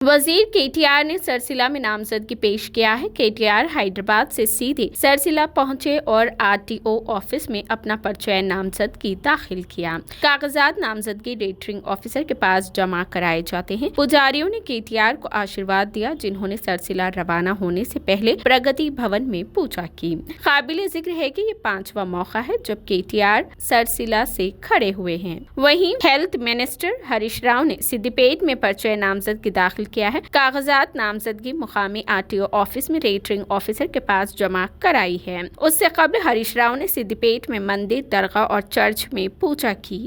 वजीर केटीआर ने सरसिला में नामजदगी पेश किया है। केटीआर हैदराबाद से सीधे सरसिला पहुंचे और आरटीओ ऑफिस में अपना परिचय नामजदगी दाखिल किया। कागजात नामजदगी रिटर्निंग ऑफिसर के पास जमा कराए जाते हैं। पुजारियों ने केटीआर को आशीर्वाद दिया, जिन्होंने सरसिला रवाना होने से पहले प्रगति भवन में पूजा की। काबिले जिक्र है कि ये 5वां मौका है जब केटीआर सरसिला से खड़े हुए हैं। वहीं हेल्थ मिनिस्टर हरीश राव ने सिद्दीपेट में परिचय नामजदगी दाखिल किया है। कागजात नामजदगी मुकामी आरटीओ ऑफिस में रिटर्निंग ऑफिसर के पास जमा कराई है। उससे कबल हरीश राव ने सिद्दीपेट में मंदिर, दरगाह और चर्च में पूजा की।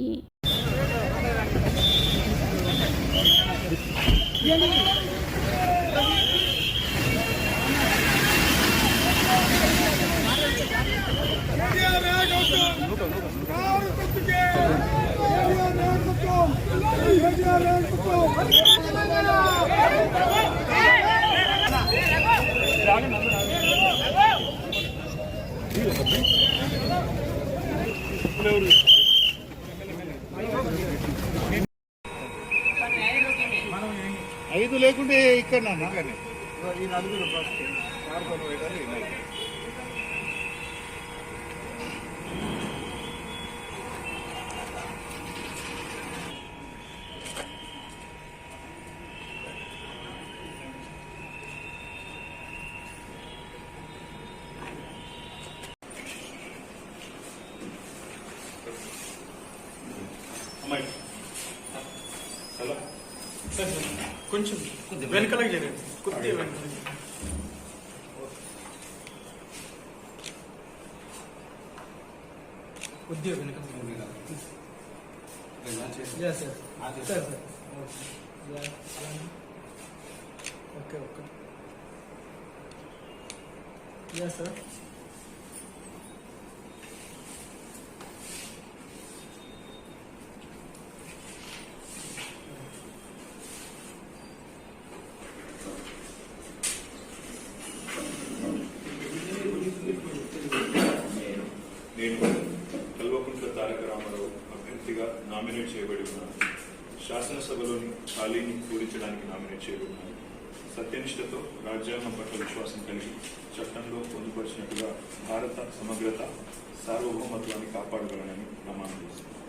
ఐదు లేకుంటే ఇక్కడ ఈ నలుగురు హలో కొంచెం వెనకలకి జరగండి, కొద్దిగా వెనకలకి. కొద్దిగా వెనకలకి. Okay okay. సార్ నేను కల్వకుంట్ల తారక రామారావు అభ్యర్థిగా నామినేట్ చేయబడి ఉన్నాను. శాసనసభలోని ఖాళీని పూరించడానికి నామినేట్ చేయబడినాను. సత్యనిష్టతో రాజ్యాంగం పట్ల విశ్వాసం కలిగి చట్టంలో పొందుపరిచినట్టుగా భారత సమగ్రత, సార్వభౌమత్వాన్ని కాపాడగలనని ప్రమాణం చేస్తున్నాను.